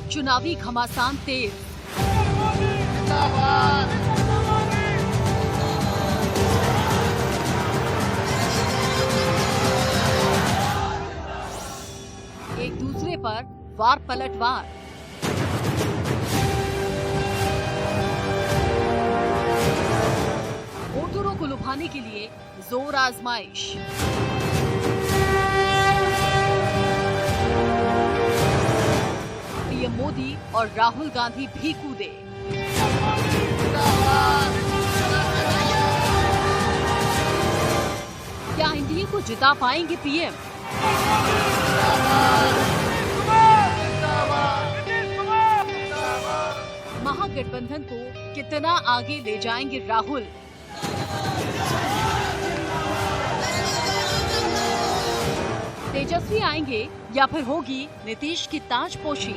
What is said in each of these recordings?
चुनावी घमासान तेज। एक दूसरे पर वार पलटवार। वोटरों को लुभाने के लिए जोर आजमाइश। पीएम मोदी और राहुल गांधी भी कूदे। क्या एनडीए को जिता पाएंगे पीएम? महागठबंधन को कितना आगे ले जाएंगे राहुल? तेजस्वी आएंगे या फिर होगी नीतीश की ताजपोशी?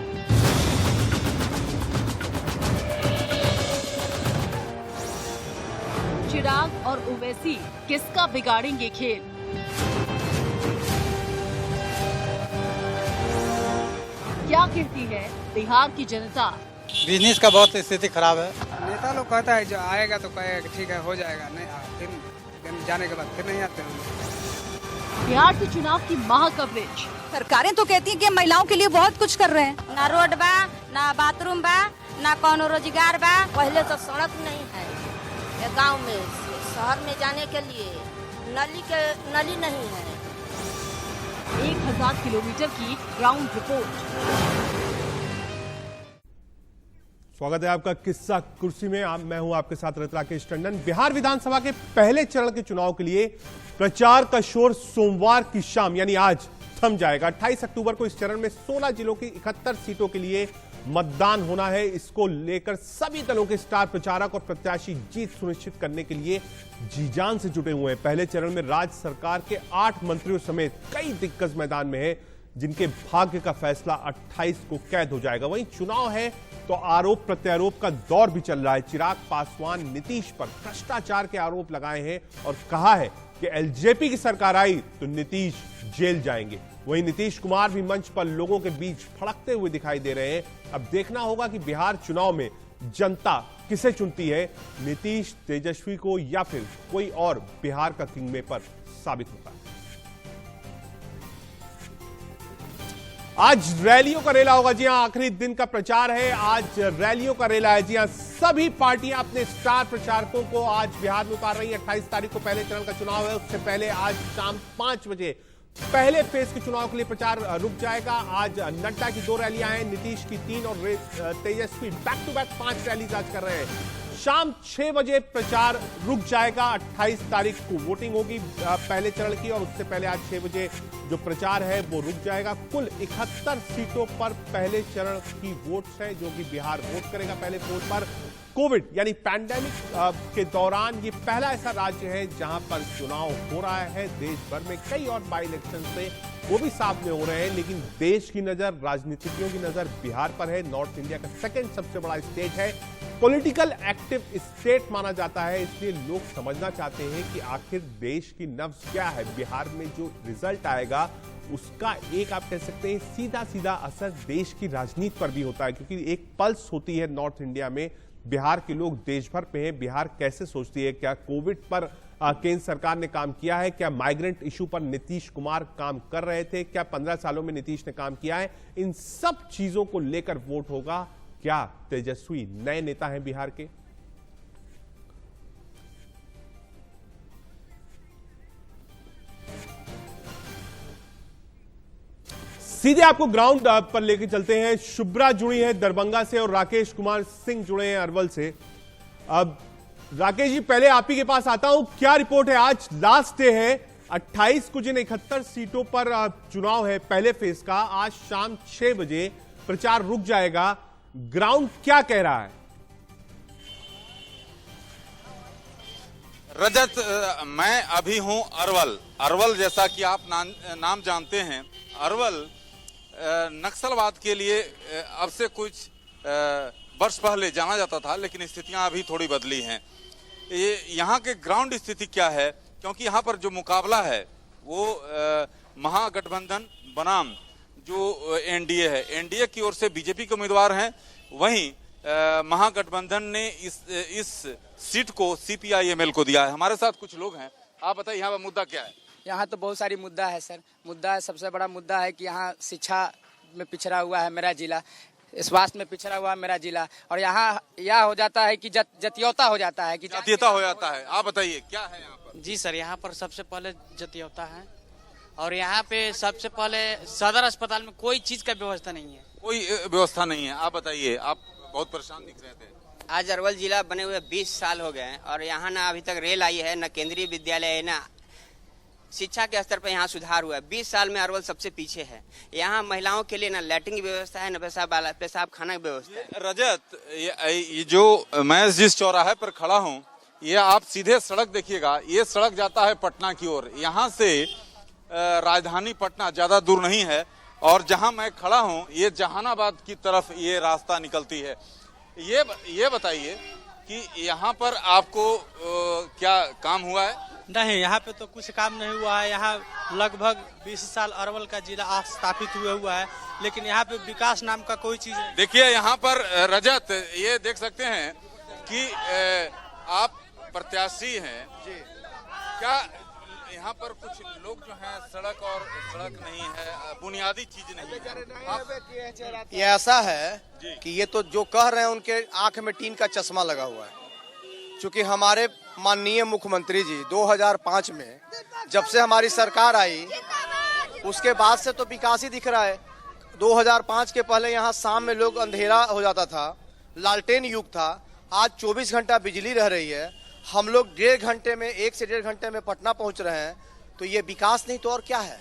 चिराग और ओवैसी किसका बिगाड़ेंगे खेल? क्या कहती है बिहार की जनता? बिजनेस का बहुत स्थिति खराब है। नेता लोग कहता है जो आएगा तो कहेगा कि ठीक है हो जाएगा, नहीं फिर जाने के बाद फिर नहीं आते हैं। बिहार के चुनाव की महा कवरेज। सरकारें तो कहती हैं कि महिलाओं के लिए बहुत कुछ कर रहे हैं। ना रोड बा, ना बाथरूम बा, ना कोनो रोजगार बा। पहले तो सड़क नहीं है ये गांव में, शहर में जाने के लिए नली नहीं है। 1000 किलोमीटर की ग्राउंड रिपोर्ट। स्वागत है आपका किस्सा कुर्सी में। मैं हूं आपके साथ राकेश टंडन। बिहार विधानसभा के पहले चरण के चुनाव के लिए प्रचार का शोर सोमवार की शाम यानी आज थम जाएगा। 28 अक्टूबर को इस चरण में 16 जिलों की 71 सीटों के लिए मतदान होना है। इसको लेकर सभी दलों के स्टार प्रचारक और प्रत्याशी जीत सुनिश्चित करने के लिए जी जान से जुटे हुए हैं। पहले चरण में राज्य सरकार के 8 मंत्रियों समेत कई दिग्गज मैदान में है, जिनके भाग्य का फैसला 28 को कैद हो जाएगा। वहीं चुनाव है तो आरोप प्रत्यारोप का दौर भी चल रहा है। चिराग पासवान नीतीश पर भ्रष्टाचार के आरोप लगाए हैं और कहा है कि एलजेपी की सरकार आई तो नीतीश जेल जाएंगे। वहीं नीतीश कुमार भी मंच पर लोगों के बीच फड़कते हुए दिखाई दे रहे हैं। अब देखना होगा कि बिहार चुनाव में जनता किसे चुनती है, नीतीश, तेजस्वी को या फिर कोई और बिहार का किंग मेकर साबित होता है। आज रैलियों का रेला होगा। जी हां, आखिरी दिन का प्रचार है। आज रैलियों का रेला है। जी हां, सभी पार्टियां अपने स्टार प्रचारकों को आज बिहार में उतार रही है। 28 तारीख को पहले चरण का चुनाव है। उससे पहले आज शाम 5 बजे पहले फेज के चुनाव के लिए प्रचार रुक जाएगा। आज नड्डा की 2 रैलियां हैं, नीतीश की 3 और तेजस्वी बैक टू बैक 5 रैलीज आज कर रहे हैं। शाम 6 बजे प्रचार रुक जाएगा। 28 तारीख को वोटिंग होगी पहले चरण की और उससे पहले आज 6 बजे जो प्रचार है वो रुक जाएगा। कुल 71 सीटों पर पहले चरण की वोट्स है, जो कि बिहार वोट करेगा पहले वोट पर। कोविड यानी पैंडेमिक के दौरान ये पहला ऐसा राज्य है जहां पर चुनाव हो रहा है। देश भर में कई और बाई इलेक्शन से वो भी सामने हो रहे हैं, लेकिन देश की नजर, राजनीतिज्ञों की नजर बिहार पर है। नॉर्थ इंडिया का सेकंड सबसे बड़ा स्टेट है, पॉलिटिकल एक्टिव स्टेट माना जाता है। इसलिए लोग समझना चाहते हैं कि आखिर देश की नब्ज क्या है। बिहार में जो रिजल्ट आएगा उसका एक आप कह सकते हैं सीधा सीधा असर देश की राजनीति पर भी होता है, क्योंकि एक पल्स होती है नॉर्थ इंडिया में। बिहार के लोग देश भर पे हैं, बिहार कैसे सोचती है, क्या कोविड पर केंद्र सरकार ने काम किया है, क्या माइग्रेंट इशू पर नीतीश कुमार काम कर रहे थे, क्या 15 सालों में नीतीश ने काम किया है, इन सब चीजों को लेकर वोट होगा। क्या तेजस्वी नए नेता हैं बिहार के? सीधे आपको ग्राउंड पर लेकर चलते हैं। शुभ्रा जुड़ी है दरभंगा से और राकेश कुमार सिंह जुड़े हैं अरवल से। अब राकेश जी, पहले आप ही के पास आता हूं, क्या रिपोर्ट है? आज लास्ट डे है, 28 को जिन 71 सीटों पर चुनाव है पहले फेज का, आज शाम 6 बजे प्रचार रुक जाएगा। ग्राउंड क्या कह रहा है? रजत, मैं अभी हूं अरवल जैसा कि आप नाम जानते हैं। अरवल नक्सलवाद के लिए अब से कुछ वर्ष पहले जाना जाता था, लेकिन स्थितियां अभी थोड़ी बदली हैं। ये यहाँ के ग्राउंड स्थिति क्या है, क्योंकि यहाँ पर जो मुकाबला है वो महागठबंधन बनाम जो एनडीए है, एनडीए की ओर से बीजेपी के उम्मीदवार हैं, वहीं महागठबंधन ने इस सीट को सीपीआईएमएल को दिया है। हमारे साथ कुछ लोग हैं, आप बताइए यहाँ पर मुद्दा क्या है? यहाँ तो बहुत सारी मुद्दा है सर। मुद्दा है, सबसे बड़ा मुद्दा है कि यहाँ शिक्षा में पिछड़ा हुआ है मेरा जिला, स्वास्थ्य में पिछड़ा हुआ है मेरा जिला, और यहाँ यह हो जाता है कि जतियोता हो जाता है कि जातीयता हो जाता है। आप बताइए क्या है यहाँ पर? जी सर, यहाँ पर सबसे पहले जतियोता है और यहाँ पे सबसे पहले सदर अस्पताल में कोई चीज का व्यवस्था नहीं है। कोई व्यवस्था नहीं है। आप बताइए, आप बहुत परेशान दिख रहे थे। आज अरवल जिला बने हुए 20 साल हो गए हैं और यहाँ ना अभी तक रेल आई है, न केंद्रीय विद्यालय है, न शिक्षा के स्तर पर यहाँ सुधार हुआ है। 20 साल में अरवल सबसे पीछे है। यहाँ महिलाओं के लिए न लैट्रिन की व्यवस्था है, न पेशाब खाना की व्यवस्था है। रजत, ये जो मैं जिस चौराहे पर खड़ा हूँ, ये आप सीधे सड़क देखिएगा, ये सड़क जाता है पटना की ओर। यहाँ से राजधानी पटना ज्यादा दूर नहीं है, और जहाँ मैं खड़ा हूँ ये जहानाबाद की तरफ ये रास्ता निकलती है। ये बताइए कि यहाँ पर आपको क्या काम हुआ है? नहीं, यहाँ पे तो कुछ काम नहीं हुआ है। यहाँ लगभग 20 साल अरवल का जिला स्थापित हुआ है, लेकिन यहाँ पे विकास नाम का कोई चीज नहीं। देखिए यहाँ पर रजत, ये देख सकते हैं कि आप प्रत्याशी हैं, क्या यहाँ पर कुछ लोग जो हैं सड़क नहीं है, बुनियादी चीज नहीं है? ये ऐसा है कि ये तो जो कह रहे हैं उनके आंख में टीन का चश्मा लगा हुआ है। क्योंकि हमारे माननीय मुख्यमंत्री जी 2005 में जब से हमारी सरकार आई उसके बाद से तो विकास ही दिख रहा है। 2005 के पहले यहाँ शाम में लोग अंधेरा हो जाता था, लालटेन युग था। आज 24 घंटा बिजली रह रही है। हम लोग 1 से डेढ़ घंटे में पटना पहुंच रहे हैं। तो ये विकास नहीं तो और क्या है?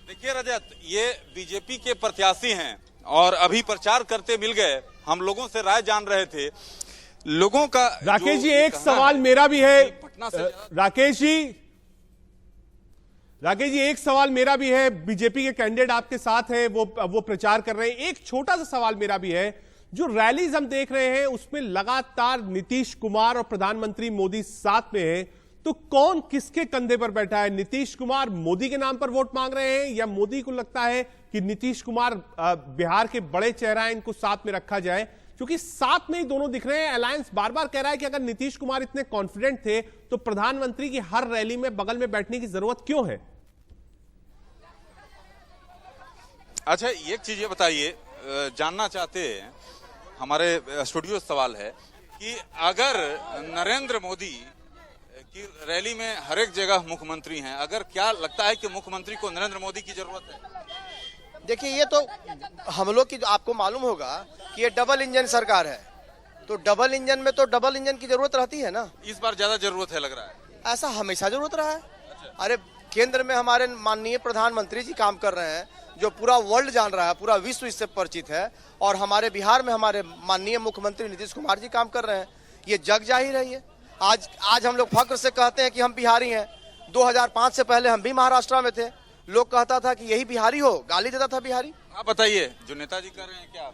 देखिए रजत, ये बीजेपी के प्रत्याशी हैं और अभी प्रचार करते मिल गए। हम लोगों से राय जान रहे थे लोगों का। राकेश जी, एक सवाल मेरा भी है। पटना से राकेश जी एक सवाल मेरा भी है। बीजेपी के कैंडिडेट आपके साथ है, वो प्रचार कर रहे हैं। एक छोटा सा सवाल मेरा भी है। जो रैलीज हम देख रहे हैं उसमें लगातार नीतीश कुमार और प्रधानमंत्री मोदी साथ में हैं, तो कौन किसके कंधे पर बैठा है? नीतीश कुमार मोदी के नाम पर वोट मांग रहे हैं, या मोदी को लगता है कि नीतीश कुमार बिहार के बड़े चेहरा हैं, इनको साथ में रखा जाए? क्योंकि साथ में ही दोनों दिख रहे हैं। अलायंस बार बार कह रहा है कि अगर नीतीश कुमार इतने कॉन्फिडेंट थे तो प्रधानमंत्री की हर रैली में बगल में बैठने की जरूरत क्यों है? अच्छा, एक चीज ये बताइए, जानना चाहते हैं, हमारे स्टूडियो सवाल है कि अगर नरेंद्र मोदी की रैली में हर एक जगह मुख्यमंत्री हैं, अगर क्या लगता है कि मुख्यमंत्री को नरेंद्र मोदी की जरूरत है? देखिए, ये तो हम लोग की, आपको मालूम होगा कि ये डबल इंजन सरकार है, तो डबल इंजन में तो डबल इंजन की जरूरत रहती है ना। इस बार ज्यादा जरूरत है लग रहा है। ऐसा हमेशा जरूरत रहा है। अरे केंद्र में हमारे माननीय प्रधानमंत्री जी काम कर रहे हैं, जो पूरा वर्ल्ड जान रहा है, पूरा विश्व इससे परिचित है, और हमारे बिहार में हमारे माननीय मुख्यमंत्री नीतीश कुमार जी काम कर रहे हैं। ये जग जाहिर है। ये आज हम लोग फख्र से कहते हैं कि हम बिहारी हैं। 2005 से पहले हम भी महाराष्ट्र में थे। लोग कहता था कि यही बिहारी हो, गाली देता था बिहारी। आप बताइए, जो नेताजी कह रहे हैं क्या?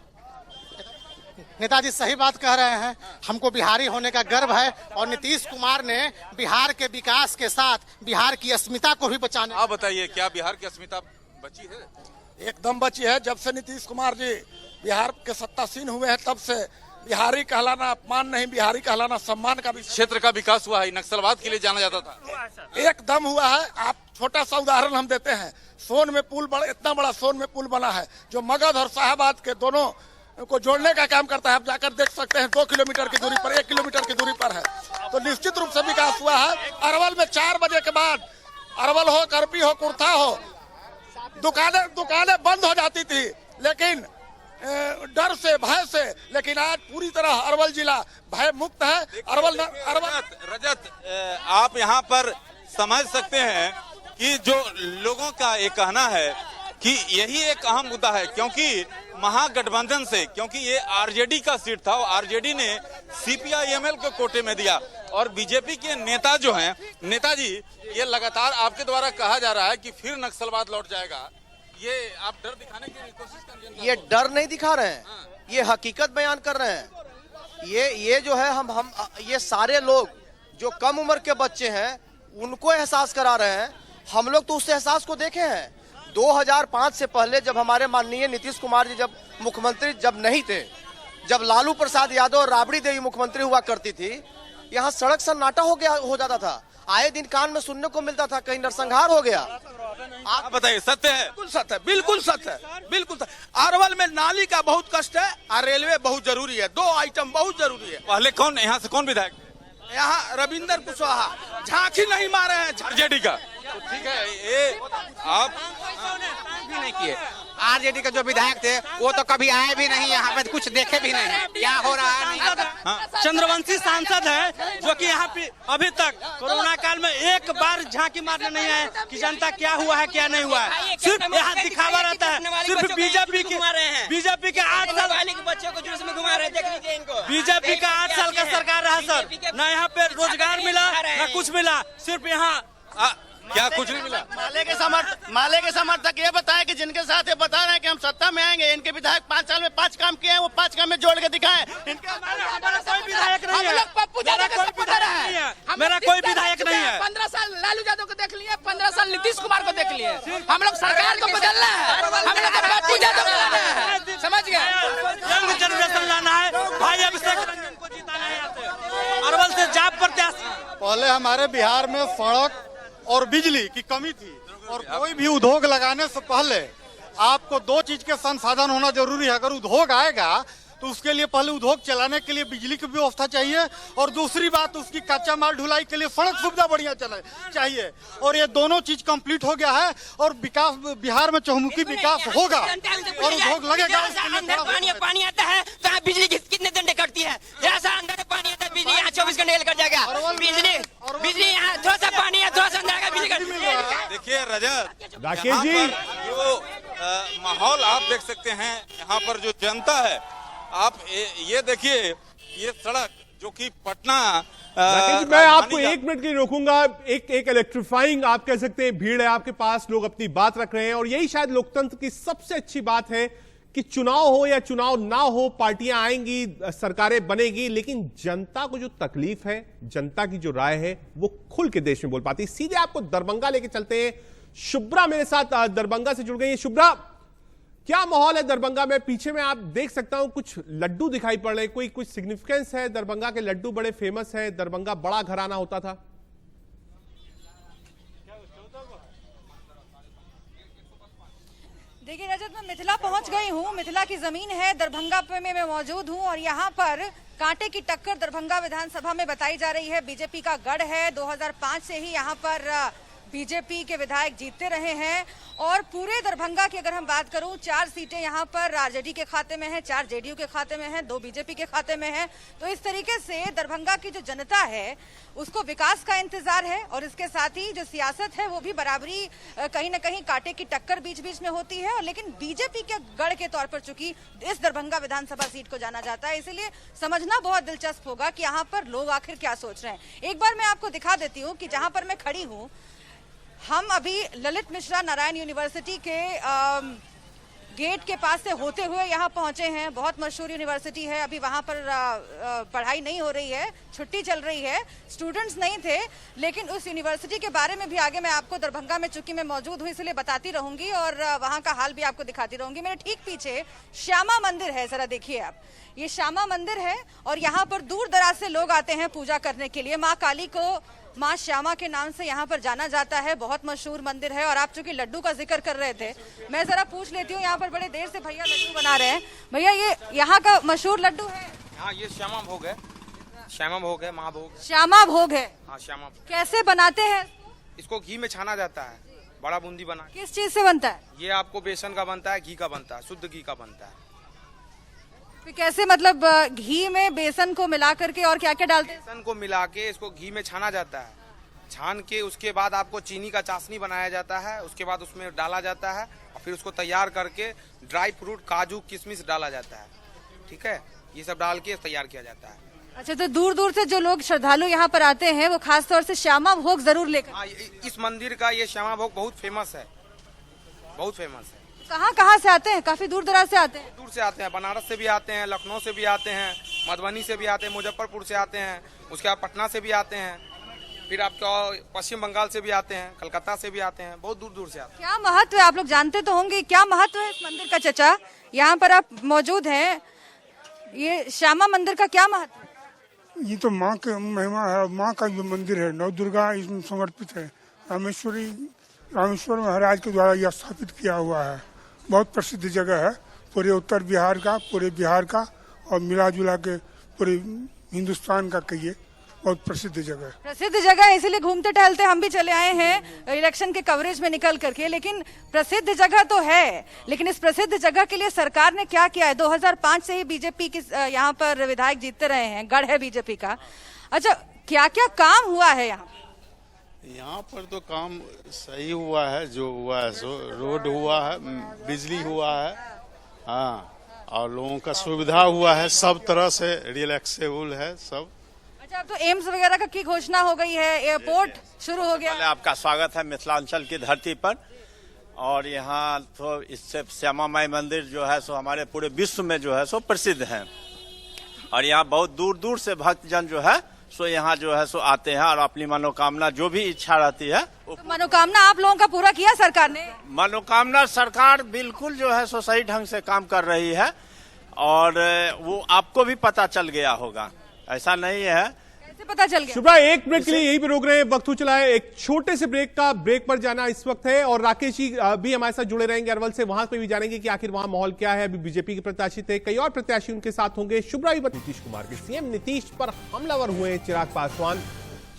नेताजी सही बात कह रहे हैं। हमको बिहारी होने का गर्व है, और नीतीश कुमार ने बिहार के विकास के साथ बिहार की अस्मिता को भी बचाने। आप बताइए, क्या बिहार की अस्मिता बची है? एकदम बची है। जब से नीतीश कुमार जी बिहार के सत्तासीन हुए हैं तब से बिहारी कहलाना अपमान नहीं, बिहारी कहलाना सम्मान का भी। क्षेत्र का विकास हुआ है, नक्सलवाद के लिए जाना जाता था। एकदम हुआ है। आप छोटा सा उदाहरण हम देते हैं। सोन में पुल इतना बड़ा सोन में पुल बना है जो मगध और शाहबाद के दोनों को जोड़ने का काम करता है। आप जाकर देख सकते हैं, 2 किलोमीटर की दूरी पर, 1 किलोमीटर की दूरी पर है। तो निश्चित रूप से विकास हुआ है। अरवल में 4 बजे के बाद, अरवल हो, करपी हो, कुर्था हो, दुकानें बंद हो जाती थी, लेकिन डर से, भय से। लेकिन आज पूरी तरह अरवल जिला भय मुक्त है। अरवल रजत, आप यहाँ पर समझ सकते हैं कि जो लोगों का ये कहना है कि यही एक अहम मुद्दा है, क्योंकि महागठबंधन से, क्योंकि ये आरजेडी का सीट था, और आरजेडी ने सीपीआईएमएल को कोटे में दिया, और बीजेपी के नेता जो हैं, नेताजी, ये लगातार आपके द्वारा कहा जा रहा है कि फिर नक्सलवाद लौट जाएगा। ये आप डर दिखाने की कोशिश कर रहे हैं? ये डर नहीं दिखा रहे हैं, ये हकीकत बयान कर रहे हैं। ये जो है, हम ये सारे लोग जो कम उम्र के बच्चे हैं उनको एहसास करा रहे हैं। हम लोग तो उस एहसास को देखे हैं। 2005 से पहले जब हमारे माननीय नीतीश कुमार जी जब मुख्यमंत्री जब नहीं थे, जब लालू प्रसाद यादव और राबड़ी देवी मुख्यमंत्री हुआ करती थी, यहाँ सड़क सन्नाटा हो जाता था। आए दिन कान में सुनने को मिलता था कहीं नरसंहार हो गया। आप बताइए, सत्य है? बिल्कुल सत्य है, बिल्कुल सत्य है, बिल्कुल सत्य। अरवल में नाली का बहुत कष्ट है और रेलवे बहुत जरूरी है। 2 आइटम बहुत जरूरी है। पहले कौन, यहाँ से कौन विधायक? यहाँ रविंदर कुशवाहा झांकी नहीं मारे हैं आरजेडी का। तो ठीक है, ये आप भी नहीं किए। आरजेडी के जो विधायक थे वो तो कभी आए भी नहीं, यहाँ पे कुछ देखे भी नहीं क्या हो रहा है। हाँ। चंद्रवंशी सांसद है जो कि यहाँ पे अभी तक कोरोना काल में एक बार झांकी मारने नहीं आए कि जनता क्या हुआ है क्या नहीं हुआ है। सिर्फ यहाँ दिखावा रहता है। सिर्फ बीजेपी के 8 साल बच्चों को जुलूस में घुमा रहे हैं, देख लीजिए इनको। बीजेपी का 8 साल का सरकार रहा सर, न यहाँ पे रोजगार मिला न कुछ मिला। सिर्फ यहाँ क्या कुछ नहीं मिला। माले के समर्थक ये बताएं कि जिनके साथ ये बता रहे हैं कि हम सत्ता में आएंगे, इनके विधायक 5 साल में 5 काम किए हैं, वो 5 काम में जोड़ के दिखाएं। हमारा कोई विधायक नहीं है, मेरा कोई विधायक नहीं है। 15 साल लालू यादव को देख लिए, 15 साल नीतीश कुमार को देख लिए। हम लोग सरकार को बदलना है, हम लोग पप्पू यादव को लाना है, समझ गए? यंग जनरेशन लाना है भाई। अभिषेक रंजन को जिताना है यहाँ से। अरवल से जाप प्रत्याशी। पहले हमारे बिहार में सड़क और बिजली की कमी थी, और कोई भी उद्योग लगाने से पहले आपको 2 चीज के संसाधन होना जरूरी है। अगर उद्योग आएगा तो उसके लिए पहले उद्योग चलाने के लिए बिजली की व्यवस्था चाहिए, और दूसरी बात उसकी कच्चा माल ढुलाई के लिए सड़क सुविधा बढ़िया चाहिए। और ये दोनों चीज कंप्लीट हो गया है, और विकास बिहार में चहुमुखी विकास होगा और उद्योग लगेगा। पानी आता है तो बिजली कितने घंटे कटती है? ऐसा अंदर पानी आता है, बिजली यहाँ 24 घंटे कट जाएगा। बिजली यहाँ थोड़ा सा पानी है, थोड़ा सा अंदर बिजली। देखिए रजत, राकेश जी, जो माहौल आप देख सकते हैं, यहाँ पर जो जनता है, आप ये देखिए, ये सड़क जो कि पटना। राकेश जी, मैं आपको 1 मिनट के लिए रोकूंगा। एक इलेक्ट्रीफाइंग आप कह सकते हैं भीड़ है आपके पास, लोग अपनी बात रख रहे हैं, और यही शायद लोकतंत्र की सबसे अच्छी बात है कि चुनाव हो या चुनाव ना हो, पार्टियां आएंगी, सरकारें बनेगी, लेकिन जनता को जो तकलीफ है, जनता की जो राय है, वो खुल के देश में बोल पाती। सीधे आपको दरभंगा लेके चलते हैं। शुभ्रा मेरे साथ दरभंगा से जुड़ गई है। शुभ्रा, क्या माहौल है दरभंगा में? पीछे में आप देख सकता हूं कुछ लड्डू दिखाई पड़ रहे हैं, कुछ सिग्निफिकेंस है? दरभंगा के लड्डू बड़े फेमस है, दरभंगा बड़ा घराना होता था। देखिए रजत, मैं मिथिला पहुंच गई हूं। मिथिला की जमीन है, दरभंगा पे में मैं मौजूद हूं, और यहां पर कांटे की टक्कर दरभंगा विधानसभा में बताई जा रही है। बीजेपी का गढ़ है, 2005 से ही यहां पर बीजेपी के विधायक जीतते रहे हैं, और पूरे दरभंगा की अगर हम बात करूं, 4 सीटें यहां पर आरजेडी के खाते में हैं, 4 जेडीयू के खाते में हैं, 2 बीजेपी के खाते में हैं। तो इस तरीके से दरभंगा की जो जनता है उसको विकास का इंतजार है, और इसके साथ ही जो सियासत है वो भी बराबरी कहीं ना कहीं कांटे की टक्कर बीच बीच में होती है। और लेकिन बीजेपी के गढ़ के तौर पर चूंकि इस दरभंगा विधानसभा सीट को जाना जाता है, इसलिए समझना बहुत दिलचस्प होगा कि यहाँ पर लोग आखिर क्या सोच रहे हैं। एक बार मैं आपको दिखा देती हूँ कि जहां पर मैं खड़ी हूँ, हम अभी ललित मिश्रा नारायण यूनिवर्सिटी के गेट के पास से होते हुए यहाँ पहुंचे हैं। बहुत मशहूर यूनिवर्सिटी है, अभी वहाँ पर पढ़ाई नहीं हो रही है, छुट्टी चल रही है, स्टूडेंट्स नहीं थे। लेकिन उस यूनिवर्सिटी के बारे में भी आगे मैं आपको दरभंगा में चूंकि मैं मौजूद हूँ इसलिए बताती रहूंगी, और वहाँ का हाल भी आपको दिखाती रहूंगी। मेरे ठीक पीछे श्यामा मंदिर है, जरा देखिए आप, ये श्यामा मंदिर है, और यहाँ पर दूर दराज से लोग आते हैं पूजा करने के लिए। माँ काली को माँ श्यामा के नाम से यहाँ पर जाना जाता है, बहुत मशहूर मंदिर है। और आप चूंकि लड्डू का जिक्र कर रहे थे, मैं जरा पूछ लेती हूँ, यहाँ पर बड़े देर से भैया लड्डू बना रहे हैं। भैया, ये यहाँ का मशहूर लड्डू है? हाँ, ये श्यामा भोग है, श्यामा भोग है, महाभोग। श्यामा भोग है? हाँ, श्यामा भोग। कैसे बनाते हैं इसको? घी में छाना जाता है, बड़ा बूंदी बना। किस चीज से बनता है ये? आपको बेसन का बनता है, घी का बनता है, शुद्ध घी का बनता है। कैसे, मतलब घी में बेसन को मिला करके और क्या क्या डालते हैं? बेसन को मिला के इसको घी में छाना जाता है, छान के उसके बाद आपको चीनी का चाशनी बनाया जाता है, उसके बाद उसमें डाला जाता है, और फिर उसको तैयार करके ड्राई फ्रूट, काजू, किशमिश डाला जाता है। ठीक है, ये सब डाल के तैयार किया जाता है। अच्छा, तो दूर दूर से जो लोग श्रद्धालु यहाँ पर आते हैं वो खास तौर से श्यामा भोग जरूर लेकर? हाँ, इस मंदिर का ये श्यामा भोग बहुत फेमस है, बहुत फेमस है। कहाँ से आते हैं? काफी दूर दराज से आते हैं? दूर से आते हैं, बनारस से भी आते हैं, लखनऊ से भी आते हैं, मधुबनी से भी आते हैं, मुजफ्फरपुर से आते हैं, उसके बाद पटना से भी आते हैं, फिर आपका पश्चिम बंगाल से भी आते हैं, कलकत्ता से भी आते हैं, बहुत दूर दूर से आते हैं। क्या महत्व है, आप लोग जानते तो होंगे, क्या महत्व है इस मंदिर का चचा? यहाँ पर आप मौजूद हैं, ये श्यामा मंदिर का क्या महत्व है? ये तो माँ की महिमा है। माँ का जो मंदिर है नव दुर्गा इसमें समर्पित है। रामेश्वर महाराज के द्वारा यह स्थापित किया हुआ है। बहुत प्रसिद्ध जगह है पूरे उत्तर बिहार का, पूरे बिहार का और मिला जुला के पूरे हिंदुस्तान का कहिए, बहुत प्रसिद्ध जगह है। प्रसिद्ध जगह है, इसीलिए घूमते टहलते हम भी चले आए हैं इलेक्शन के कवरेज में निकल करके। लेकिन प्रसिद्ध जगह तो है, लेकिन इस प्रसिद्ध जगह के लिए सरकार ने क्या किया है? 2005 से ही बीजेपी के यहाँ पर विधायक जीतते रहे हैं, गढ़ है बीजेपी का। अच्छा, क्या क्या काम हुआ है यहाँ? यहाँ पर तो काम सही हुआ है, जो हुआ है सो रोड हुआ है, बिजली हुआ है, हाँ, और लोगों का सुविधा हुआ है, सब तरह से रिलैक्सेबल है सब। अच्छा, अब तो एम्स वगैरह का की घोषणा हो गई है, एयरपोर्ट शुरू हो गया। आपका स्वागत है मिथिलांचल की धरती पर। और यहाँ तो इससे श्यामा माई मंदिर जो है सो हमारे पूरे विश्व में जो है सो प्रसिद्ध है। और यहाँ बहुत दूर दूर से भक्तजन जो है सो यहाँ जो है सो आते हैं और अपनी मनोकामना जो भी इच्छा रहती है। तो मनोकामना आप लोगों का पूरा किया सरकार ने? मनोकामना सरकार बिल्कुल जो है सो सही ढंग से काम कर रही है और वो आपको भी पता चल गया होगा, ऐसा नहीं है। कैसे पता चल गया? शुभ्रा, एक ब्रेक के लिए यही पे रोक रहे हैं, वक्त हो चला है एक छोटे से ब्रेक पर जाना इस वक्त है। और राकेश जी भी हमारे साथ जुड़े रहेंगे अरवल से, वहां पे भी जानेंगे कि आखिर वहां माहौल क्या है। अभी बीजेपी के प्रत्याशी थे, कई और प्रत्याशी उनके साथ होंगे। शुभ्रा, नीतीश कुमार के सीएम नीतीश पर हमलावर हुए हैं चिराग पासवान।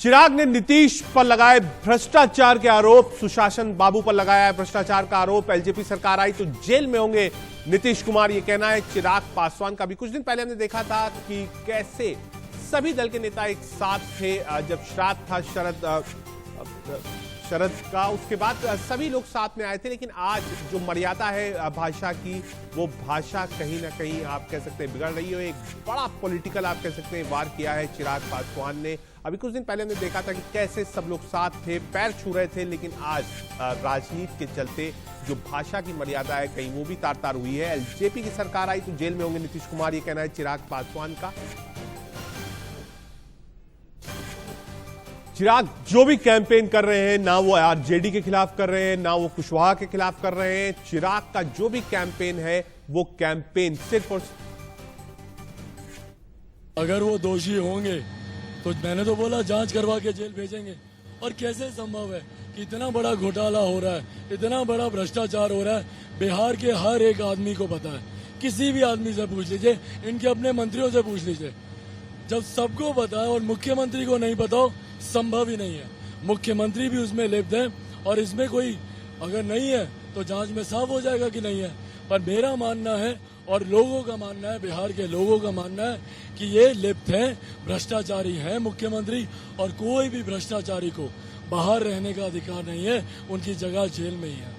चिराग ने नीतीश पर लगाए भ्रष्टाचार के आरोप, सुशासन बाबू पर लगाया भ्रष्टाचार का आरोप। एलजेपी सरकार आई तो जेल में होंगे नीतीश कुमार, ये कहना है चिराग पासवान का। भी कुछ दिन पहले हमने देखा था कि कैसे सभी दल के नेता एक साथ थे जब श्राद्ध था शरद का, उसके बाद सभी लोग साथ में आए थे। लेकिन आज जो मर्यादा है भाषा की, वो भाषा कहीं ना कहीं आप कह सकते हैं बिगड़ रही है। एक बड़ा पॉलिटिकल आप कह सकते हैं वार किया है चिराग पासवान ने। अभी कुछ दिन पहले हमने देखा था कि कैसे सब लोग साथ थे, पैर छू रहे थे, लेकिन आज राजनीति के चलते जो भाषा की मर्यादा है कहीं वो भी तार तार हुई है। एलजेपी की सरकार आई तो जेल में होंगे नीतीश कुमार, ये कहना है चिराग पासवान का। चिराग जो भी कैंपेन कर रहे हैं, ना वो आरजेडी के खिलाफ कर रहे हैं, ना वो कुशवाहा के खिलाफ कर रहे हैं। चिराग का जो भी कैंपेन है वो कैंपेन सिर्फ और अगर वो दोषी होंगे तो मैंने तो बोला जांच करवा के जेल भेजेंगे। और कैसे संभव है कि इतना बड़ा घोटाला हो रहा है, इतना बड़ा भ्रष्टाचार हो रहा है, बिहार के हर एक आदमी को पता है। किसी भी आदमी से पूछ लीजिए, इनके अपने मंत्रियों से पूछ लीजिए। जब सबको पता है और मुख्यमंत्री को नहीं पता हो, संभव ही नहीं है। मुख्यमंत्री भी उसमें लिप्त है और इसमें कोई अगर नहीं है तो जांच में साफ हो जाएगा कि नहीं है। पर मेरा मानना है और लोगों का मानना है, बिहार के लोगों का मानना है कि ये लिप्त हैं, भ्रष्टाचारी हैं मुख्यमंत्री, और कोई भी भ्रष्टाचारी को बाहर रहने का अधिकार नहीं है, उनकी जगह जेल में ही है।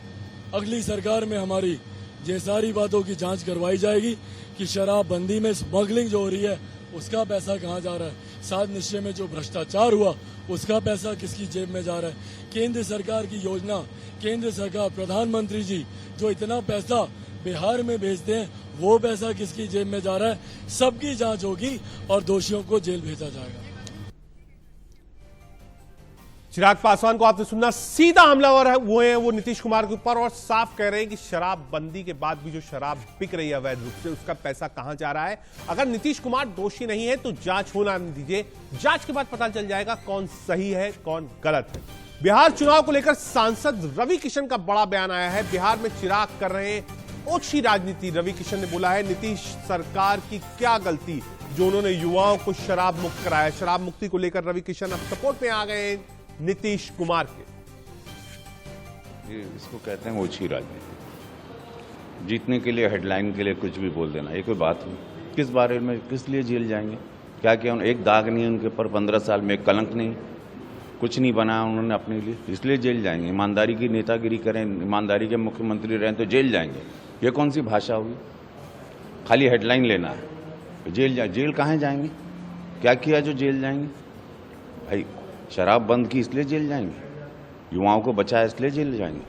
अगली सरकार में हमारी ये सारी बातों की जांच करवाई जाएगी कि शराबबंदी में स्मगलिंग जो हो रही है उसका पैसा कहाँ जा रहा है, सात निश्चय में जो भ्रष्टाचार हुआ उसका पैसा किसकी जेब में जा रहा है, केंद्र सरकार की योजना, केंद्र सरकार प्रधानमंत्री जी जो इतना पैसा बिहार में भेजते हैं वो पैसा किसकी जेब में जा रहा है, सबकी जांच होगी और दोषियों को जेल भेजा जाएगा। चिराग पासवान को आपने सुनना, सीधा हमलावर हुए हैं वो नीतीश कुमार के ऊपर और साफ कह रहे हैं कि शराबबंदी के बाद भी जो शराब बिक रही है अवैध रूप से, उसका पैसा कहां जा रहा है। अगर नीतीश कुमार दोषी नहीं है तो जांच होना दीजिए, जांच के बाद पता चल जाएगा कौन सही है कौन गलत है। बिहार चुनाव को लेकर सांसद रवि किशन का बड़ा बयान आया है। बिहार में चिराग कर रहे ओछी राजनीति। रवि किशन ने बोला है नीतीश सरकार की क्या गलती जो उन्होंने युवाओं को शराब मुक्त कराया। शराब मुक्ति को लेकर रवि किशन अब सपोर्ट में आ गए हैं नीतीश कुमार के। ये इसको कहते हैं ओछी राजनीति। जीतने के लिए, हेडलाइन के लिए कुछ भी बोल देना, ये कोई बात हुई? किस बारे में, किस लिए जेल जाएंगे? क्या किया? एक दाग नहीं है उनके ऊपर, 15 साल में एक कलंक नहीं, कुछ नहीं बनाया उन्होंने अपने लिए, इसलिए जेल जाएंगे। ईमानदारी की नेतागिरी करें, ईमानदारी के मुख्यमंत्री रहें तो जेल जाएंगे। ये कौन सी भाषा हुई? खाली हेडलाइन लेना है, जेल कहाँ जाएंगे? क्या किया जो जेल जाएंगे? भाई शराब बंद की इसलिए जेल जाएंगे, युवाओं को बचाया इसलिए जेल जाएंगे।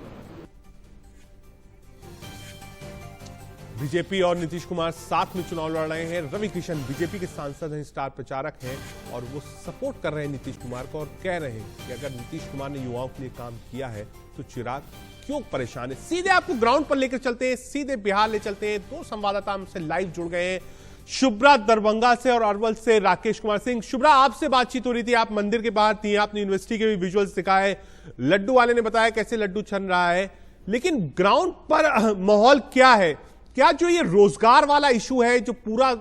बीजेपी और नीतीश कुमार साथ में चुनाव लड़ रहे हैं। रवि किशन बीजेपी के सांसद हैं, स्टार प्रचारक हैं और वो सपोर्ट कर रहे हैं नीतीश कुमार को और कह रहे हैं कि अगर नीतीश कुमार ने युवाओं के लिए काम किया है तो चिराग क्यों परेशान है। सीधे आपको ग्राउंड पर लेकर चलते हैं, सीधे बिहार ले चलते हैं। दो संवाददाता हमसे लाइव जुड़ गए हैं, शुभ्रा दरभंगा से और अरवल से राकेश कुमार सिंह। शुभ्रा, आपसे बातचीत हो रही थी, आप मंदिर के बाहर थी, आपने यूनिवर्सिटी के भी विजुअल्स दिखाए, लड्डू वाले ने बताया कैसे लड्डू छन रहा है, लेकिन ग्राउंड पर माहौल क्या है? क्या जो ये रोजगार वाला इशू है जो पूरा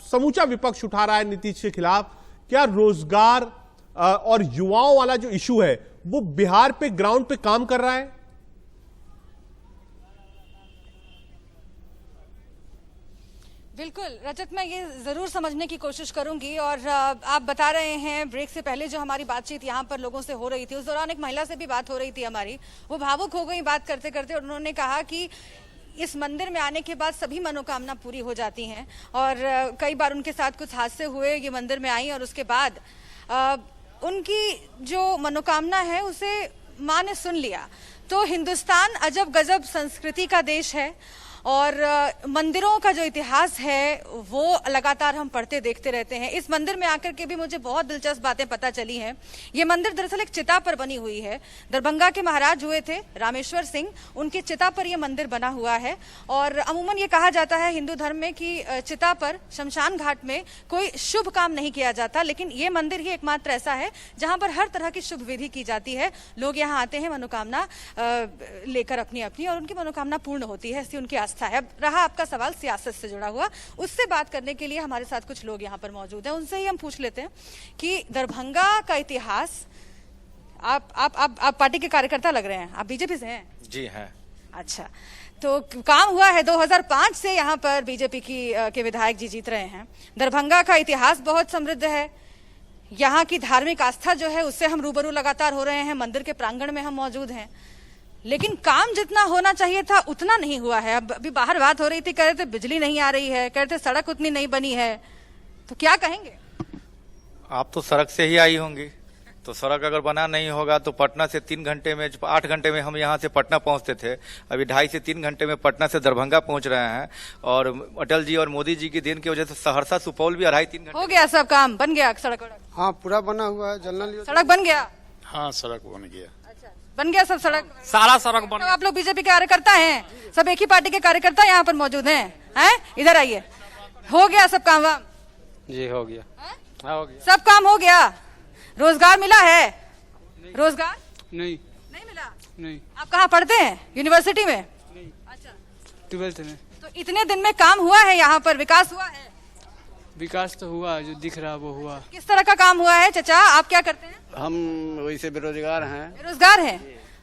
समूचा विपक्ष उठा रहा है नीतीश के खिलाफ, क्या रोजगार और युवाओं वाला जो इशू है वो बिहार पे ग्राउंड पे काम कर रहा है? बिल्कुल रजत, मैं ये जरूर समझने की कोशिश करूंगी। और आप बता रहे हैं ब्रेक से पहले जो हमारी बातचीत यहाँ पर लोगों से हो रही थी, उस दौरान एक महिला से भी बात हो रही थी हमारी, वो भावुक हो गई बात करते करते। और उन्होंने कहा कि इस मंदिर में आने के बाद सभी मनोकामना पूरी हो जाती हैं और कई बार उनके साथ कुछ हादसे हुए, ये मंदिर में आई और उसके बाद उनकी जो मनोकामना है उसे माँ ने सुन लिया। तो हिंदुस्तान अजब गजब संस्कृति का देश है और मंदिरों का जो इतिहास है वो लगातार हम पढ़ते देखते रहते हैं। इस मंदिर में आकर के भी मुझे बहुत दिलचस्प बातें पता चली हैं। ये मंदिर दरअसल एक चिता पर बनी हुई है। दरभंगा के महाराज हुए थे रामेश्वर सिंह, उनके चिता पर यह मंदिर बना हुआ है। और अमूमन ये कहा जाता है हिंदू धर्म में कि चिता पर शमशान घाट में कोई शुभ काम नहीं किया जाता, लेकिन ये मंदिर ही एकमात्र ऐसा है जहां पर हर तरह की शुभ विधि की जाती है। लोग यहाँ आते हैं मनोकामना लेकर अपनी अपनी, और उनकी मनोकामना पूर्ण होती है, ऐसी उनकी आस्था है। अब रहा आपका सवाल सियासत से जुड़ा हुआ, उससे बात करने के लिए हमारे साथ कुछ लोग यहाँ पर मौजूद हैं। उनसे ही हम पूछ लेते हैं कि दरभंगा का इतिहास, आप पार्टी के कार्यकर्ता लग रहे हैं, आप बीजेपी से हैं? जी हैं। अच्छा, तो काम हुआ है 2005 से यहाँ पर बीजेपी के विधायक जी जीत रहे हैं। दरभंगा का इतिहास बहुत समृद्ध है, यहाँ की धार्मिक आस्था जो है उससे हम रूबरू लगातार हो रहे हैं, मंदिर के प्रांगण में हम मौजूद हैं, लेकिन काम जितना होना चाहिए था उतना नहीं हुआ है। अब अभी बाहर बात हो रही थी, कह रहे थे बिजली नहीं आ रही है, कह रहे थे सड़क उतनी नहीं बनी है, तो क्या कहेंगे? आप तो सड़क से ही आई होंगी, तो सड़क अगर बना नहीं होगा तो पटना से 3 घंटे में, 8 घंटे में हम यहाँ से पटना पहुँचते थे, अभी 2.5 से 3 घंटे में पटना से दरभंगा पहुँच रहे हैं। और अटल जी और मोदी जी की देन की वजह से सहरसा सुपौल भी 2.5-3 घंटे हो गया, सब काम बन गया। सड़क हाँ पूरा बना हुआ है, जनरल सड़क बन गया। हाँ सड़क बन गया, बन गया सब सड़क, सारा सड़क बन। आप लोग बीजेपी के कार्यकर्ता हैं, सब एक ही पार्टी के कार्यकर्ता यहाँ पर मौजूद हैं, इधर आइए। हो गया सब काम वाम? जी हो गया। हाँ हो गया, सब काम हो गया। रोजगार मिला है? रोजगार नहीं मिला। नहीं। आप कहाँ पढ़ते हैं? यूनिवर्सिटी में? नहीं। अच्छा, 12th में। तो इतने दिन में काम हुआ है, यहाँ पर विकास हुआ है? विकास तो हुआ, जो दिख रहा वो हुआ। किस तरह का काम हुआ है चाचा, आप क्या करते हैं? हम वैसे बेरोजगार हैं। बेरोजगार हैं,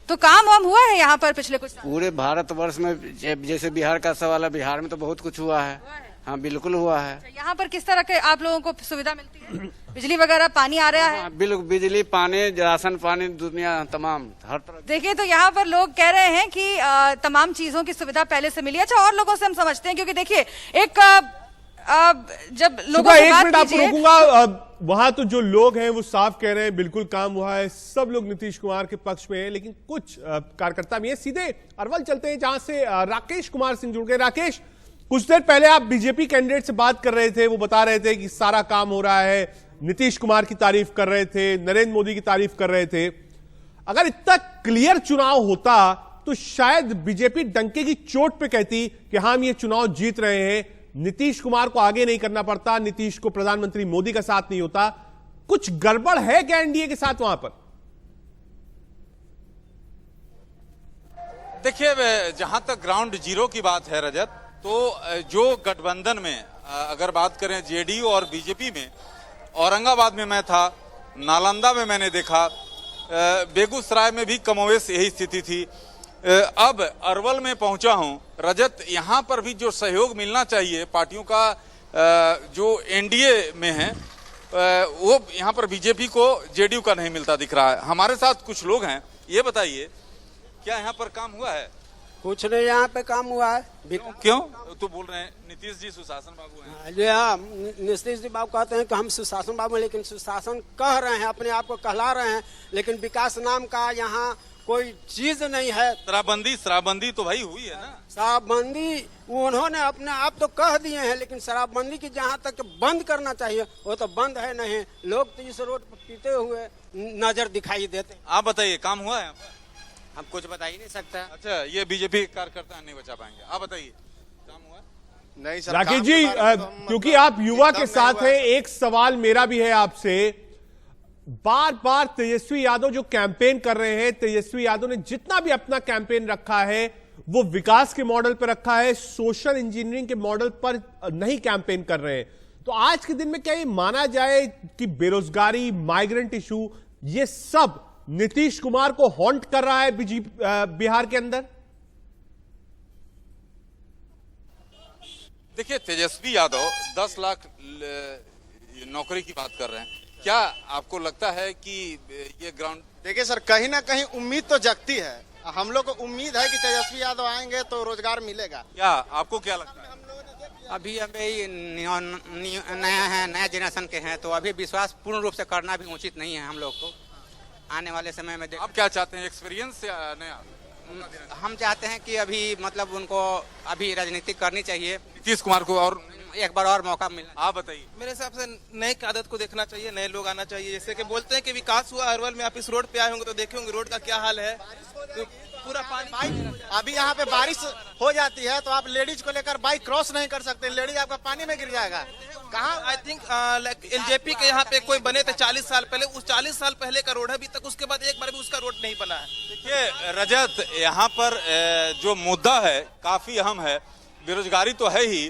तो काम वाम हुआ है यहाँ पर पिछले कुछ साल? पूरे भारतवर्ष में जैसे बिहार का सवाल है, बिहार में तो बहुत कुछ हुआ है। हाँ बिल्कुल हुआ है। यहाँ पर किस तरह के आप लोगों को सुविधा मिलती है? बिजली वगैरह, पानी आ रहा है? बिल्कुल, बिजली, पानी, राशन पानी, दुनिया तमाम हर तरह। देखिए, तो यहाँ पर लोग कह रहे हैं कि तमाम चीजों की सुविधा पहले से मिली। अच्छा, और लोगों से हम समझते हैं, क्योंकि देखिए एक जब लोगों से बात आपको रोकूंगा। वहां तो जो लोग हैं वो साफ कह रहे हैं बिल्कुल काम हुआ है, सब लोग नीतीश कुमार के पक्ष में है, लेकिन कुछ कार्यकर्ता भी है। सीधे अरवल चलते हैं जहां से राकेश कुमार सिंह जुड़ गए। राकेश, कुछ देर पहले आप बीजेपी कैंडिडेट से बात कर रहे थे, वो बता रहे थे कि सारा काम हो रहा है, नीतीश कुमार की तारीफ कर रहे थे, नरेंद्र मोदी की तारीफ कर रहे थे। अगर इतना क्लियर चुनाव होता तो शायद बीजेपी डंके की चोट पे कहती कि हम ये चुनाव जीत रहे हैं, नीतीश कुमार को आगे नहीं करना पड़ता, नीतीश को प्रधानमंत्री मोदी का साथ नहीं होता। कुछ गड़बड़ है क्या एनडीए के साथ वहां पर? देखिए, जहां तक ग्राउंड जीरो की बात है रजत, तो जो गठबंधन में अगर बात करें जेडीयू और बीजेपी में, औरंगाबाद में मैं था, नालंदा में मैंने देखा, बेगूसराय में भी कमोवेश यही स्थिति थी, अब अरवल में पहुंचा हूं। रजत, यहां पर भी जो सहयोग मिलना चाहिए पार्टियों का जो एनडीए में है, वो यहां पर बीजेपी को जेडीयू का नहीं मिलता दिख रहा है। हमारे साथ कुछ लोग हैं, ये बताइए क्या यहां पर काम हुआ है? कुछ नहीं, यहाँ पे काम हुआ है। क्यों तो बोल रहे हैं नीतीश जी सुशासन बाबू हैं? जी हाँ, नीतीश जी बाबू कहते हैं कि हम सुशासन बाबू हैं, लेकिन सुशासन कह रहे हैं, अपने आप को कहला रहे हैं, लेकिन विकास नाम का यहाँ कोई चीज नहीं है। शराबबंदी तो भाई हुई है ना। शराबबंदी उन्होंने अपने आप तो कह दिए हैं, लेकिन शराबबंदी की जहाँ तक बंद करना चाहिए वो तो बंद है नहीं। लोग तो इस रोड पर पीते हुए नजर दिखाई देते। आप बताइए, काम हुआ है? हम कुछ बता ही नहीं सकता। अच्छा, ये बीजेपी कार्यकर्ता नहीं बचा पाएंगे। आप बताइए, काम हुआ? नहीं सर। राकेश जी, क्योंकि आप युवा के साथ हैं, एक सवाल मेरा भी है आपसे। बार बार तेजस्वी यादव जो कैंपेन कर रहे हैं, तेजस्वी यादव ने जितना भी अपना कैंपेन रखा है वो विकास के मॉडल पर रखा है, सोशल इंजीनियरिंग के मॉडल पर नहीं कैंपेन कर रहे हैं। तो आज के दिन में क्या ये माना जाए कि बेरोजगारी, माइग्रेंट इशू, ये सब नीतीश कुमार को हॉन्ट कर रहा है बिहार के अंदर? देखिए, तेजस्वी यादव 10 लाख नौकरी की बात कर रहे हैं। क्या आपको लगता है कि ये ग्राउंड? देखिए सर, कहीं ना कहीं उम्मीद तो जगती है। हम लोग को उम्मीद है कि तेजस्वी यादव आएंगे तो रोजगार मिलेगा। क्या आपको क्या लगता है? अभी नया जनरेशन के हैं, तो अभी विश्वास पूर्ण रूप से करना भी उचित नहीं है हम लोग को। आने वाले समय में आप क्या चाहते हैं, एक्सपीरियंस या नया? हम चाहते हैं कि अभी मतलब उनको अभी राजनीति करनी चाहिए, नीतीश कुमार को और एक बार और मौका मिले। आप बताइए। मेरे हिसाब से नए क़यादत को देखना चाहिए, नए लोग आना चाहिए। जैसे कि बोलते हैं कि विकास हुआ अरवल में, आप इस रोड पे आए होंगे तो देखे होंगे रोड का क्या हाल है। तो पूरा पानी, अभी यहाँ पे बारिश हो जाती है तो आप लेडीज को लेकर बाइक क्रॉस नहीं कर सकते, लेडीज आपका पानी में गिर जाएगा। कहाँ आई थिंक एलजेपी के यहाँ पे कोई बने थे 40 साल पहले, उस 40 साल पहले का रोड है अभी तक, उसके बाद एक बार भी उसका रोड नहीं बना है। देखिए रजत, यहाँ पर जो मुद्दा है काफी अहम है। बेरोजगारी तो है ही,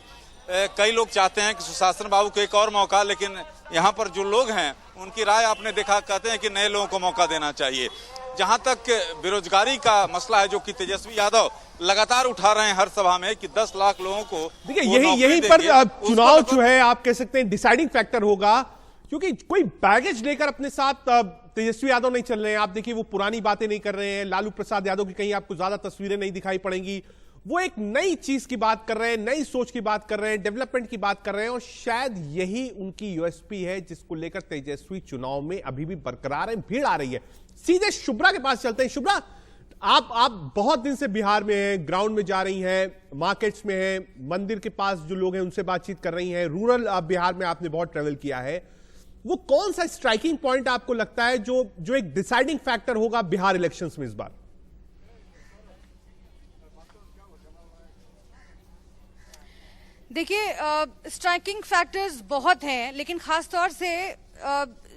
कई लोग चाहते हैं कि सुशासन बाबू को एक और मौका, लेकिन यहाँ पर जो लोग हैं उनकी राय आपने देखा, कहते हैं कि नए लोगों को मौका देना चाहिए। जहां तक बेरोजगारी का मसला है, जो कि तेजस्वी यादव लगातार उठा रहे हैं हर सभा में कि 10 लाख लोगों को, देखिए यही पर चुनाव जो है आप कह सकते हैं डिसाइडिंग फैक्टर होगा, क्योंकि कोई बैगेज लेकर अपने साथ तेजस्वी यादव नहीं चल रहे हैं। आप देखिए, वो पुरानी बातें नहीं कर रहे हैं। लालू प्रसाद यादव की कहीं आपको ज्यादा तस्वीरें नहीं दिखाई पड़ेंगी। वो एक नई चीज की बात कर रहे हैं, नई सोच की बात कर रहे हैं, डेवलपमेंट की बात कर रहे हैं, और शायद यही उनकी यूएसपी है जिसको लेकर तेजस्वी चुनाव में अभी भी बरकरार है, भीड़ आ रही है। सीधे शुभ्रा के पास चलते हैं। शुभ्रा, आप बहुत दिन से बिहार में हैं, ग्राउंड में जा रही हैं, मार्केट्स में हैं, मंदिर के पास जो लोग हैं उनसे बातचीत कर रही हैं, रूरल बिहार में आपने बहुत ट्रेवल किया है। वो कौन सा स्ट्राइकिंग पॉइंट आपको लगता है जो एक डिसाइडिंग फैक्टर होगा बिहार इलेक्शंस में इस बार? देखिए, स्ट्राइकिंग फैक्टर्स बहुत हैं, लेकिन खासतौर से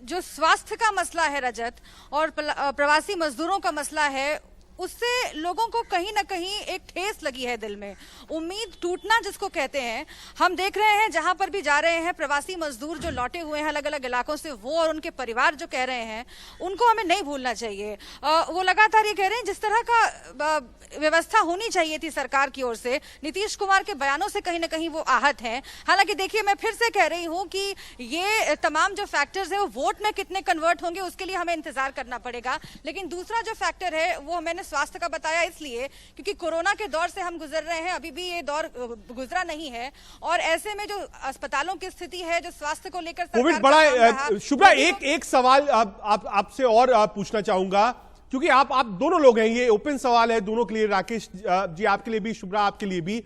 जो स्वास्थ्य का मसला है रजत, और प्रवासी मजदूरों का मसला है, उससे लोगों को कहीं ना कहीं एक ठेस लगी है दिल में। उम्मीद टूटना जिसको कहते हैं, हम देख रहे हैं जहां पर भी जा रहे हैं प्रवासी मजदूर जो लौटे हुए हैं अलग अलग इलाकों से, वो और उनके परिवार जो कह रहे हैं उनको हमें नहीं भूलना चाहिए। वो लगातार ये कह रहे हैं जिस तरह का व्यवस्था होनी चाहिए थी सरकार की ओर से, नीतीश कुमार के बयानों से कहीं ना कहीं वो आहत हैं। हालांकि देखिए, मैं फिर से कह रही हूं कि ये तमाम जो फैक्टर्स है वो वोट में कितने कन्वर्ट होंगे उसके लिए हमें इंतजार करना पड़ेगा। लेकिन दूसरा जो फैक्टर है वो मैंने स्वास्थ्य का बताया, इसलिए क्योंकि कोरोना के दौर से हम गुजर रहे हैं, अभी भी ये दौर गुजरा नहीं है, और ऐसे में जो अस्पतालों की स्थिति है, जो स्वास्थ्य को लेकर कोविड बड़ा। शुभ्रा, एक सवाल आपसे और पूछना चाहूंगा, क्योंकि आप दोनों लोग हैं, ये ओपन सवाल है दोनों के लिए, राकेश जी आपके लिए भी, शुभ्रा आपके लिए भी।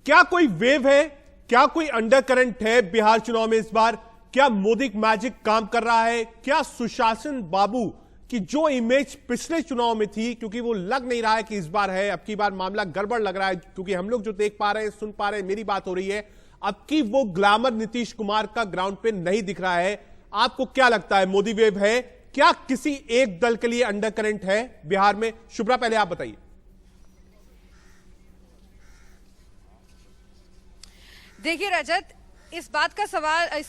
क्या कोई वेव है, क्या कोई अंडर करंट है बिहार चुनाव में इस बार? क्या मोदी मैजिक काम कर रहा है? क्या सुशासन बाबू कि जो इमेज पिछले चुनाव में थी, क्योंकि वो लग नहीं रहा है कि इस बार है, अब की बार मामला गड़बड़ लग रहा है, क्योंकि हम लोग जो देख पा रहे हैं, सुन पा रहे हैं, मेरी बात हो रही है, अब की वो ग्लैमर नीतीश कुमार का ग्राउंड पे नहीं दिख रहा है। आपको क्या लगता है, मोदी वेव है? क्या किसी एक दल के लिए अंडर करंट है बिहार में? शुभ्रा, पहले आप बताइए। देखिए रजत, इस बात का सवाल इस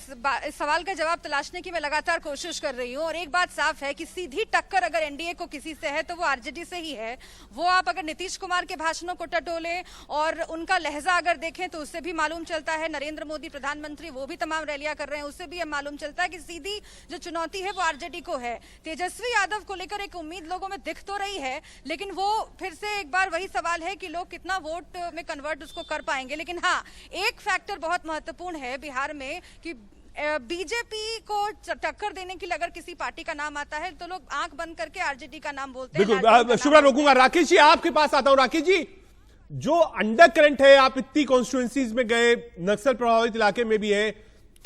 सवाल का जवाब तलाशने की मैं लगातार कोशिश कर रही हूँ और एक बात साफ है कि सीधी टक्कर अगर एनडीए को किसी से है तो वो आरजेडी से ही है। वो आप अगर नीतीश कुमार के भाषणों को टटोले और उनका लहजा अगर देखें तो उससे भी मालूम चलता है, नरेंद्र मोदी प्रधानमंत्री वो भी तमाम रैलियां कर रहे हैं, उससे भी मालूम चलता है कि सीधी जो चुनौती है वो आरजेडी को है। तेजस्वी यादव को लेकर एक उम्मीद लोगों में दिख तो रही है, लेकिन वो फिर से एक बार वही सवाल है कि लोग कितना वोट में कन्वर्ट उसको कर पाएंगे। लेकिन हाँ, एक फैक्टर बहुत महत्वपूर्ण है बिहार में कि बीजेपी को टक्कर देने के लिए अगर किसी पार्टी का नाम आता है तो लोग आंख बंद करके आरजेडी का नाम बोलते हैं। बिल्कुल, शुभ्रा रोकूंगा। राकेश जी आपके पास आता हूं। राकेश जी, जो अंडर करंट है, आप इतनी कॉन्स्टिट्यूएंसीज में गए, नक्सल प्रभावित इलाके में भी है,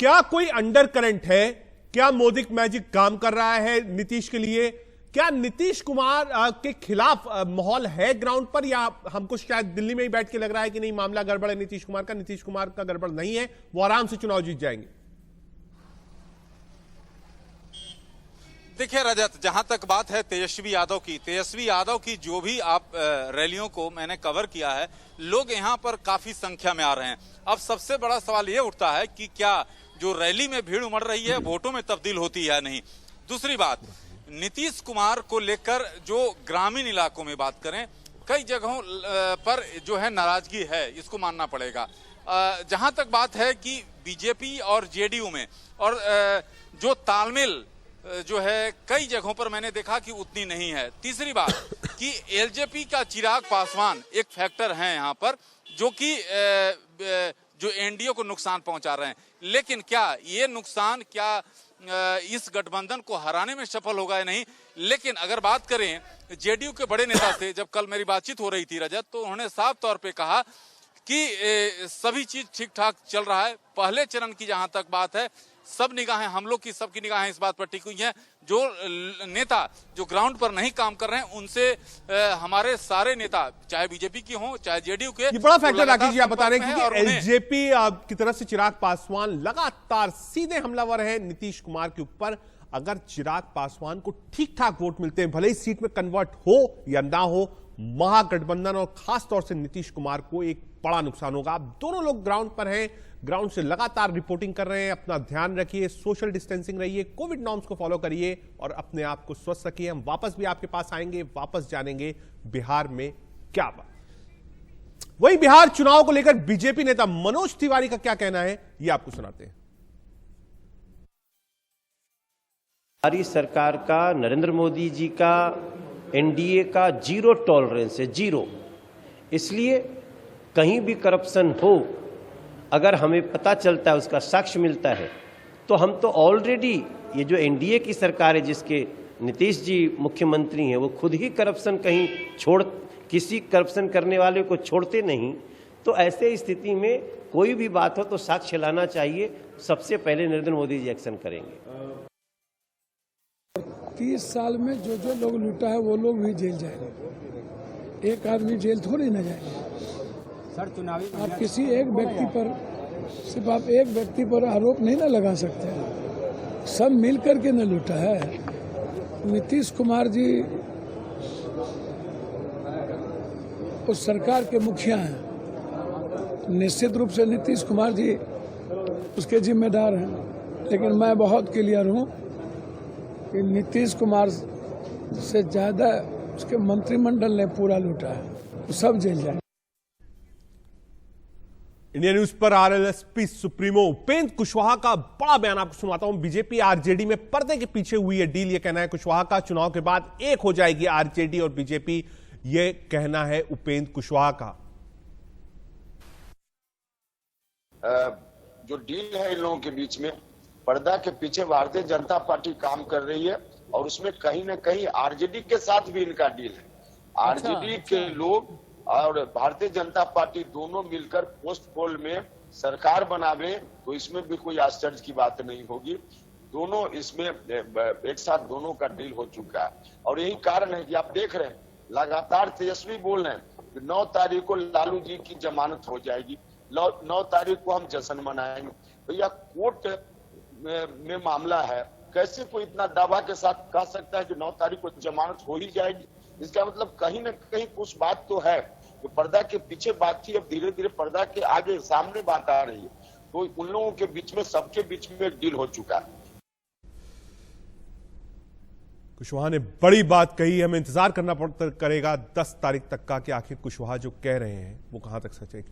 क्या कोई अंडर करंट है? क्या मोदी मैजिक काम कर रहा है नीतीश के लिए? क्या नीतीश कुमार के खिलाफ माहौल है ग्राउंड पर, या हमको शायद दिल्ली में ही बैठ के लग रहा है कि नहीं मामला गड़बड़ है नीतीश कुमार का? नीतीश कुमार का गड़बड़ नहीं है, वो आराम से चुनाव जीत जाएंगे। देखिए रजत, जहां तक बात है तेजस्वी यादव की जो भी आप रैलियों को मैंने कवर किया है, लोग यहां पर काफी संख्या में आ रहे हैं। अब सबसे बड़ा सवाल यह उठता है कि क्या जो रैली में भीड़ उमड़ रही है वोटों में तब्दील होती है या नहीं। दूसरी बात, नीतीश कुमार को लेकर जो ग्रामीण इलाकों में बात करें, कई जगहों पर जो है नाराजगी है, इसको मानना पड़ेगा। जहां तक बात है कि बीजेपी और जेडीयू में और जो तालमेल जो है कई जगहों पर मैंने देखा कि उतनी नहीं है। तीसरी बात कि एलजेपी का चिराग पासवान एक फैक्टर है यहाँ पर, जो कि जो एनडीए को नुकसान पहुंचा रहे हैं। लेकिन क्या ये नुकसान इस गठबंधन को हराने में सफल होगा या नहीं? लेकिन अगर बात करें जेडीयू के बड़े नेता से, जब कल मेरी बातचीत हो रही थी रजत, तो उन्होंने साफ तौर पे कहा कि सभी चीज ठीक ठाक चल रहा है। पहले चरण की जहां तक बात है, सब निगाहें, हम लोग की सबकी निगाहें इस बात पर टिकी हुई हैं। जो नेता जो ग्राउंड पर नहीं काम कर रहे हैं, उनसे हमारे सारे नेता, चाहे बीजेपी की हों चाहे जेडीयू के, ये बड़ा फैक्टर राकेश जी आप बता रहे हैं कि एलजेपी की तरफ से चिराग पासवान लगातार सीधे हमलावर है नीतीश कुमार के ऊपर। अगर चिराग पासवान को ठीक ठाक वोट मिलते हैं, भले ही सीट में कन्वर्ट हो या ना हो, महागठबंधन और खास तौर से नीतीश कुमार को एक बड़ा नुकसान होगा। आप दोनों लोग ग्राउंड पर हैं, ग्राउंड से लगातार रिपोर्टिंग कर रहे हैं। अपना ध्यान रखिए, सोशल डिस्टेंसिंग रहिए, कोविड नॉर्म्स को फॉलो करिए और अपने आप को स्वस्थ रखिए। हम वापस भी आपके पास आएंगे, वापस जानेंगे बिहार में क्या बात। वही बिहार चुनाव को लेकर बीजेपी नेता मनोज तिवारी का क्या कहना है, ये आपको सुनाते हैं। हमारी सरकार का, नरेंद्र मोदी जी का, एनडीए का जीरो टॉलरेंस है, जीरो। इसलिए कहीं भी करप्शन हो, अगर हमें पता चलता है, उसका साक्ष्य मिलता है, तो हम तो ऑलरेडी ये जो एनडीए की सरकार है, जिसके नीतीश जी मुख्यमंत्री हैं, वो खुद ही करप्शन किसी करप्शन करने वाले को छोड़ते नहीं। तो ऐसे स्थिति में कोई भी बात हो तो साक्ष्य लाना चाहिए। सबसे पहले नरेंद्र मोदी जी एक्शन करेंगे। 30 साल में जो जो लोग लूटा है वो लोग भी जेल जाएंगे। एक आदमी जेल थोड़ी न जाएगा सर। चुनावी आप किसी एक व्यक्ति पर, सिर्फ आप एक व्यक्ति पर आरोप नहीं ना लगा सकते हैं। सब मिल करके न लूटा है। नीतीश कुमार जी उस सरकार के मुखिया हैं, निश्चित रूप से नीतीश कुमार जी उसके जिम्मेदार हैं। लेकिन मैं बहुत क्लियर हूं कि नीतीश कुमार से ज्यादा उसके मंत्रिमंडल ने पूरा लूटा है, वो सब जेल जाए। इंडिया न्यूज पर आरएलएसपी सुप्रीमो उपेंद्र कुशवाहा का बड़ा बयान आपको सुनाता हूं। बीजेपी आरजेडी में पर्दे के पीछे हुई है डील, यह कहना है कुशवाहा का। चुनाव के बाद एक हो जाएगी आरजेडी और बीजेपी, यह कहना है उपेंद्र कुशवाहा का। जो डील है इन लोगों के बीच में, पर्दा के पीछे भारतीय जनता पार्टी काम कर रही है और उसमें कहीं ना कहीं आरजेडी के साथ भी इनका डील है। आरजेडी के लोग और भारतीय जनता पार्टी दोनों मिलकर पोस्ट पोल में सरकार बनावे, तो इसमें भी कोई आश्चर्य की बात नहीं होगी। दोनों इसमें एक साथ दोनों का डील हो चुका है और यही कारण है कि आप देख रहे हैं लगातार तेजस्वी बोल रहे हैं कि 9 तारीख को लालू जी की जमानत हो जाएगी, 9 तारीख को हम जश्न मनाएंगे। भैया कोर्ट में मामला है, कैसे कोई इतना दावा के साथ कह सकता है कि 9 तारीख को जमानत हो ही जाएगी? इसका मतलब कहीं ना कहीं कुछ बात तो है। जो पर्दा के पीछे बात थी, अब धीरे धीरे पर्दा के आगे सामने बात आ रही है। तो उन लोगों के बीच में, सबके बीच में एक डील हो चुका है। कुशवाहा ने बड़ी बात कही। हमें इंतजार करना करेगा 10 तारीख तक का कि आखिर कुशवाहा जो कह रहे हैं वो कहां तक सच है।